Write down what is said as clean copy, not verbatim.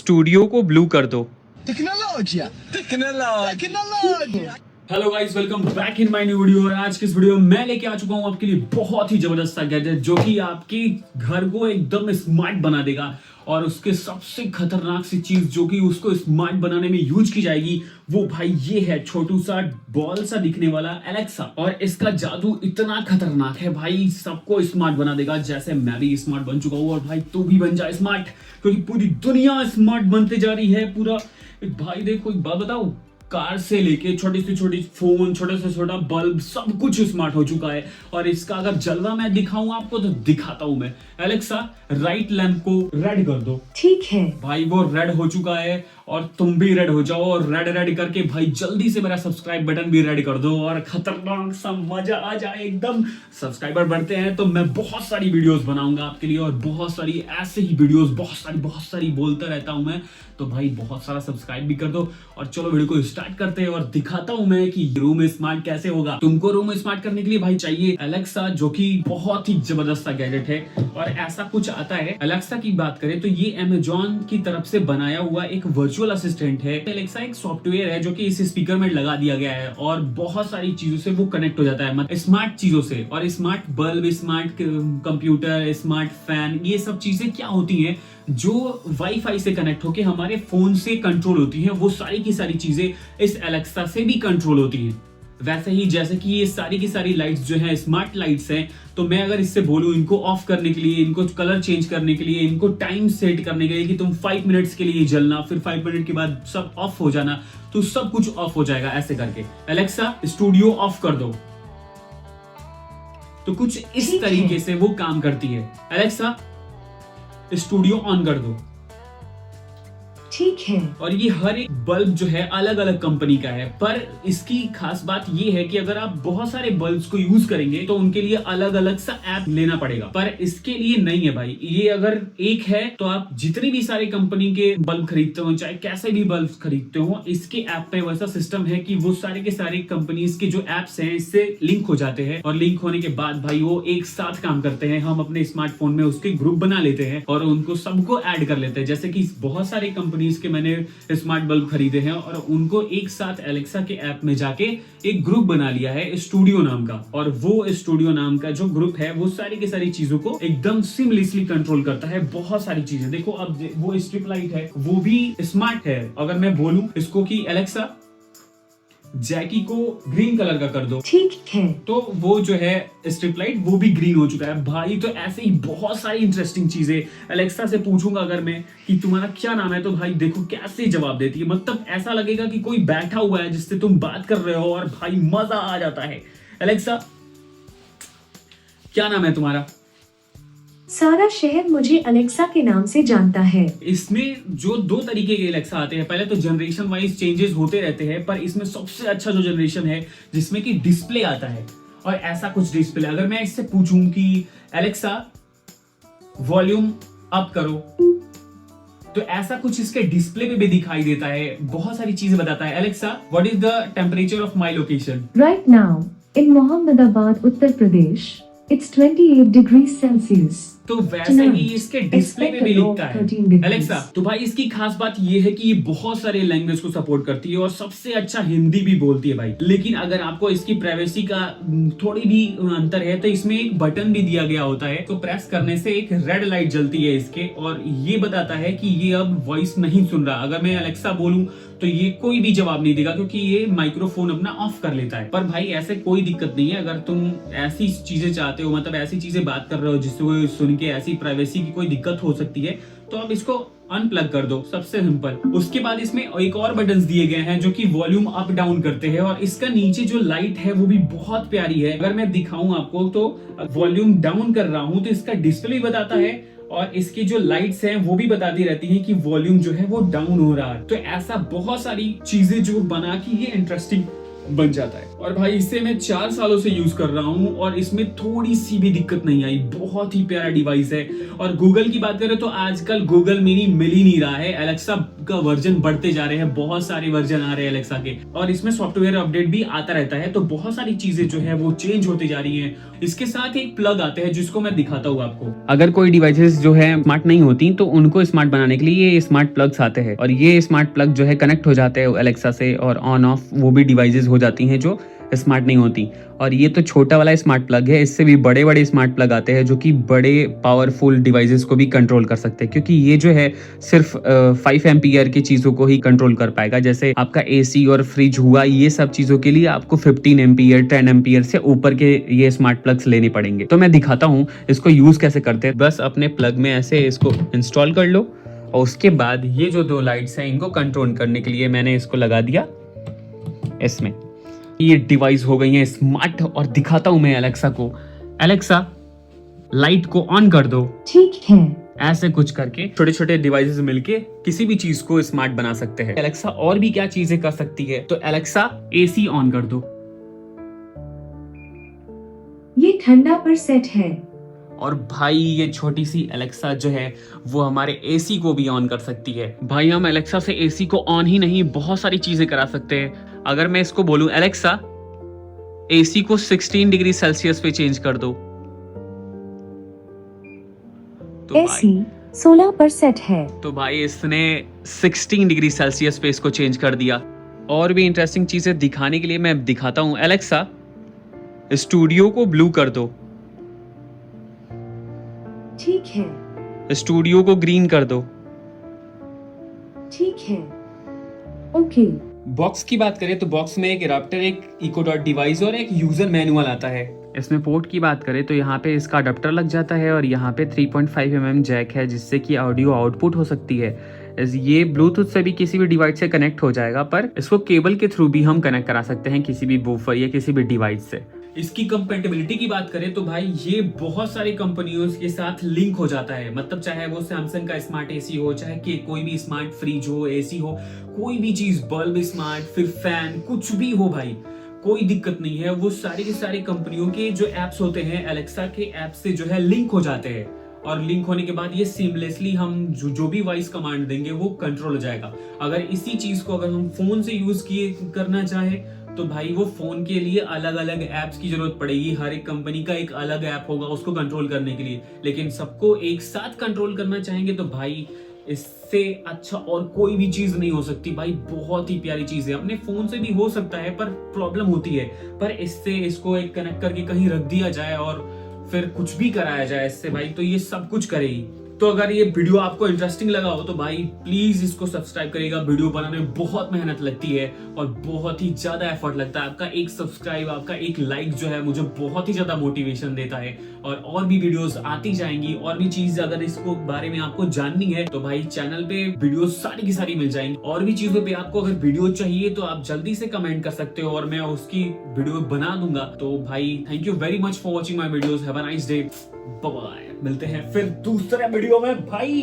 Studio को blue कर दो। Technology technology. Hello guys, welcome back in my new video. और आज के इस वीडियो में मैं लेके आ चुका हूं आपके लिए बहुत ही जबरदस्त सा गैजेट जो कि आपके घर को एकदम स्मार्ट बना देगा। और उसके सबसे खतरनाक सी चीज जो कि उसको स्मार्ट बनाने में यूज की जाएगी वो भाई ये है छोटू सा बॉल सा दिखने वाला एलेक्सा। और इसका जादू इतना खतरनाक है भाई, सबको स्मार्ट बना देगा। जैसे मैं भी स्मार्ट बन चुका हूँ और भाई तू भी बन जा स्मार्ट, क्योंकि पूरी दुनिया स्मार्ट बनते जा रही है। पूरा भाई देखो, एक बात बताऊं, कार से लेके छोटी से छोटी फोन, छोटे से छोटा बल्ब, सब कुछ स्मार्ट हो चुका है। और इसका अगर जलवा मैं दिखाऊं आपको तो दिखाता हूं मैं। एलेक्सा, राइट लैंप को रेड कर दो। ठीक है भाई वो रेड हो चुका है और तुम भी रेड हो जाओ। और रेड रेड करके भाई जल्दी से मेरा सब्सक्राइब बटन भी रेड कर दो और खतरनाक सा मजा आ जाए एकदम। सब्सक्राइबर बढ़ते हैं तो मैं बहुत सारी वीडियोस बनाऊंगा आपके लिए, और बहुत सारी ऐसे ही वीडियोस बहुत सारी बोलता रहता हूं मैं। तो भाई बहुत सारा सब्सक्राइब भी कर दो। और चलो वीडियो को स्टार्ट करते हैं और दिखाता हूं मैं कि रूम स्मार्ट कैसे होगा। तुमको रूम स्मार्ट करने के लिए भाई चाहिए एलेक्सा, जो कि बहुत ही जबरदस्त सा गैजेट है। और ऐसा कुछ आता है। एलेक्सा की बात करें तो ये अमेजॉन की तरफ से बनाया हुआ एक वर्चुअल असिस्टेंट है। एलेक्सा एक सॉफ्टवेयर है जो कि इस स्पीकर में लगा दिया गया है और बहुत सारी चीजों से वो कनेक्ट हो जाता है, मतलब स्मार्ट चीजों से। और smart bulb, smart computer, smart fan, ये सब चीजें क्या होती हैं जो वाईफाई से कनेक्ट होके हमारे फोन से कंट्रोल होती हैं। वो सारी की सारी चीजें इस एलेक्सा से भी कंट्रोल होती हैं। वैसे ही जैसे कि ये सारी की सारी लाइट्स जो है स्मार्ट लाइट्स हैं, तो मैं अगर इससे बोलूं इनको ऑफ करने के लिए, इनको कलर चेंज करने के लिए, इनको टाइम सेट करने के लिए कि तुम 5 मिनट्स के लिए जलना, फिर 5 मिनट के बाद सब ऑफ हो जाना, तो सब कुछ ऑफ हो जाएगा ऐसे करके। एलेक्सा, स्टूडियो ऑफ कर दो। तो कुछ इस तरीके से वो काम करती है। एलेक्सा, स्टूडियो ऑन कर दो। ठीक है। और ये हर एक बल्ब जो है अलग अलग कंपनी का है, पर इसकी खास बात ये है कि अगर आप बहुत सारे बल्ब्स को यूज करेंगे तो उनके लिए अलग अलग सा ऐप लेना पड़ेगा। पर इसके लिए नहीं है भाई, ये अगर एक है तो आप जितनी भी सारी कंपनी के बल्ब खरीदते हो, चाहे कैसे भी बल्ब खरीदते हो, इसके ऐप पे वैसा सिस्टम है कि वो सारे के सारे कंपनीज के जो एप्स हैं इससे लिंक हो जाते हैं। और लिंक होने के बाद भाई वो एक साथ काम करते हैं। हम अपने स्मार्टफोन में उसके ग्रुप बना लेते हैं और उनको सबको ऐड कर लेते हैं। जैसे कि बहुत सारे कंपनीज के मैंने स्मार्ट बल्ब खरीदे हैं और उनको एक साथ एलेक्सा के ऐप में जाके एक ग्रुप बना लिया है स्टूडियो नाम का। और वो स्टूडियो नाम का जो ग्रुप है वो सारी की सारी चीजों को एकदम सीमलेसली कंट्रोल करता है। बहुत सारी चीजें देखो, अब वो स्ट्रिप लाइट है वो भी स्मार्ट है। अगर मैं बोलूं इसको कि एलेक्सा जैकी को ग्रीन कलर का कर दो, ठीक है, तो वो जो है स्ट्रिप लाइट वो भी ग्रीन हो चुका है भाई। तो ऐसे ही बहुत सारी इंटरेस्टिंग चीजें एलेक्सा से पूछूंगा अगर मैं कि तुम्हारा क्या नाम है, तो भाई देखो कैसे जवाब देती है। मतलब ऐसा लगेगा कि कोई बैठा हुआ है जिससे तुम बात कर रहे हो और भाई मजा आ जाता है। एलेक्सा, क्या नाम है तुम्हारा? सारा शहर मुझे अलेक्सा के नाम से जानता है। इसमें जो 2 तरीके के एलेक्सा आते हैं, पहले तो जनरेशन वाइज चेंजेस होते रहते हैं, पर इसमें सबसे अच्छा जो जनरेशन है जिसमें कि डिस्प्ले आता है। और ऐसा कुछ डिस्प्ले, अगर मैं इससे पूछूं कि एलेक्सा वॉल्यूम अप करो, तो ऐसा कुछ इसके डिस्प्ले पे भी दिखाई देता है। बहुत सारी चीजें बताता है। Alexa, what is the temperature of my location right now in Mohammadabad, Uttar Pradesh, it's 28 degrees Celsius। तो वैसे ही इसके डिस्प्ले पे भी लिखता है एलेक्सा। तो भाई इसकी खास बात ये है कि ये बहुत सारे लैंग्वेज को सपोर्ट करती है और सबसे अच्छा हिंदी भी बोलती है भाई। लेकिन अगर आपको इसकी प्राइवेसी का थोड़ी भी अंतर है तो इसमें एक बटन भी दिया गया होता है, तो प्रेस करने से एक रेड लाइट जलती है इसके और ये बताता है कि ये अब वॉइस नहीं सुन रहा। अगर मैं एलेक्सा बोलूं तो ये कोई भी जवाब नहीं देगा क्योंकि ये माइक्रोफोन अपना ऑफ कर लेता है। पर भाई ऐसे कोई दिक्कत नहीं है। अगर तुम ऐसी चीजें चाहते हो, मतलब ऐसी चीजें बात कर रहे हो जिससे वो सुन के ऐसी प्राइवेसी की कोई दिक्कत हो सकती है, तो आप इसको अनप्लग कर दो, सबसे सिंपल। उसके बाद इसमें एक और बटन्स दिए गए हैं जो कि वॉल्यूम अप डाउन करते हैं। और इसका नीचे जो लाइट है वो भी बहुत प्यारी है। अगर मैं दिखाऊं आपको तो वॉल्यूम डाउन कर रहा हूं तो इसका डिस्प्ले बताता है और इसकी जो लाइट्स हैं वो भी बताती रहती हैं कि वॉल्यूम जो है वो डाउन हो रहा है। तो ऐसा बहुत सारी चीजें जो बना के ये इंटरेस्टिंग बन जाता है। और भाई इसे मैं 4 सालों से यूज कर रहा हूँ और इसमें थोड़ी सी भी दिक्कत नहीं आई। बहुत ही प्यारा डिवाइस है। और गूगल की बात करें तो आजकल गूगल मिनी मिल ही नहीं रहा है। एलेक्सा का वर्जन बढ़ते जा रहे हैं, बहुत सारे वर्जन आ रहे हैं एलेक्सा के, और इसमें सॉफ्टवेयर अपडेट भी आता रहता है, तो बहुत सारी चीजें जो है वो चेंज होती जा रही है। इसके साथ एक प्लग आते हैं जिसको मैं दिखाता हूँ आपको। अगर कोई डिवाइसेस जो है स्मार्ट नहीं होती तो उनको स्मार्ट बनाने के लिए ये स्मार्ट प्लग्स आते हैं, और ये स्मार्ट प्लग जो है कनेक्ट हो जाते हैं एलेक्सा से, और ऑन ऑफ वो भी डिवाइसेस हो जाती हैं जो स्मार्ट नहीं होती। और ये तो छोटा वाला स्मार्ट प्लग है, इससे भी बड़े बड़े स्मार्ट प्लग आते हैं जो कि बड़े पावरफुल डिवाइसेस को भी कंट्रोल कर सकते हैं, क्योंकि ये जो है सिर्फ 5 एम्पियर की चीज़ों को ही कंट्रोल कर पाएगा। जैसे आपका एसी और फ्रिज हुआ, ये सब चीज़ों के लिए आपको 15 एम्पियर 10 एम्पियर से ऊपर के ये स्मार्ट प्लग्स लेने पड़ेंगे। तो मैं दिखाता हूँ इसको यूज़ कैसे करते हैं। बस अपने प्लग में ऐसे इसको इंस्टॉल कर लो, और उसके बाद ये जो 2 लाइट्स हैं इनको कंट्रोल करने के लिए मैंने इसको लगा दिया इसमें। ये डिवाइस हो गई है स्मार्ट, और दिखाता हूं मैं एलेक्सा को। एलेक्सा लाइट को ऑन कर दो। ठीक है। ऐसे कुछ करके छोटे छोटे डिवाइसेस मिलके किसी भी चीज को स्मार्ट बना सकते हैं। एलेक्सा और भी क्या चीजें कर सकती है, तो एलेक्सा एसी ऑन कर दो। ये ठंडा पर सेट है। और भाई ये छोटी सी एलेक्सा जो है वो हमारे एसी को भी ऑन कर सकती है। भाई हम एलेक्सा से एसी को ऑन ही नहीं, बहुत सारी चीजें करा सकते हैं। अगर मैं इसको बोलूं एलेक्सा एसी को 16 डिग्री सेल्सियस पे चेंज कर दो, तो एसी 16 पर सेट है। तो भाई इसने 16 डिग्री सेल्सियस पे इसको चेंज कर दिया। और भी इंटरेस्टिंग चीजें दिखाने के लिए मैं दिखाता हूं। एलेक्सा स्टूडियो को ब्लू कर दो। ठीक है। स्टूडियो को ग्रीन कर दो। ठीक है। ओके। बॉक्स की बात करें तो बॉक्स में एक एडाप्टर, एक इको डॉट डिवाइस और एक यूजर मैनुअल आता है। इसमें पोर्ट की बात करें तो यहाँ पे इसका अडाप्टर लग जाता है, और यहाँ पे 3.5 mm जैक है जिससे कि ऑडियो आउटपुट हो सकती है। ये ब्लूटूथ से भी किसी भी डिवाइस से कनेक्ट हो जाएगा, पर इसको केबल के थ्रू भी हम कनेक्ट करा सकते हैं किसी भी बूफर या किसी भी डिवाइस से। इसकी कंपेटेबिलिटी की बात करें तो भाई ये बहुत सारी कंपनियों के साथ लिंक हो जाता है। मतलब चाहे वो सैमसंग का स्मार्ट एसी हो, चाहे कि कोई भी स्मार्ट फ्रिज हो, एसी हो, कोई भी चीज, बल्ब स्मार्ट, फिर फैन, कुछ भी हो भाई, कोई दिक्कत नहीं है। वो सारी की सारी कंपनियों के जो एप्स होते हैं एलेक्सा के ऐप से जो है लिंक हो जाते हैं, और लिंक होने के बाद ये सीमलेसली हम जो भी वॉइस कमांड देंगे वो कंट्रोल हो जाएगा। अगर इसी चीज को अगर हम फोन से यूज करना चाहे तो भाई वो फोन के लिए अलग अलग एप्स की जरूरत पड़ेगी। हर एक कंपनी का एक अलग ऐप होगा उसको कंट्रोल करने के लिए, लेकिन सबको एक साथ कंट्रोल करना चाहेंगे तो भाई इससे अच्छा और कोई भी चीज नहीं हो सकती। भाई बहुत ही प्यारी चीज है। अपने फोन से भी हो सकता है पर प्रॉब्लम होती है, पर इससे इसको एक कनेक्ट करके कहीं रख दिया जाए और फिर कुछ भी कराया जाए इससे भाई, तो ये सब कुछ करेगी। तो अगर ये वीडियो आपको इंटरेस्टिंग लगा हो तो भाई प्लीज इसको सब्सक्राइब करिएगा। वीडियो बनाने में बहुत मेहनत लगती है और बहुत ही ज्यादा एफर्ट लगता है। आपका एक सब्सक्राइब, आपका एक लाइक जो है मुझे बहुत ही ज्यादा मोटिवेशन देता है, और भी वीडियोस आती जाएंगी। और भी चीज अगर इसको बारे में आपको जाननी है तो भाई चैनल पे वीडियो सारी की सारी मिल जाएंगी। और भी चीजों पे आपको अगर वीडियो चाहिए तो आप जल्दी से कमेंट कर सकते हो और मैं उसकी वीडियो बना दूंगा। तो भाई thank you very much for watching my videos. Have a nice day. Bye bye. मिलते हैं फिर दूसरे वीडियो में भाई।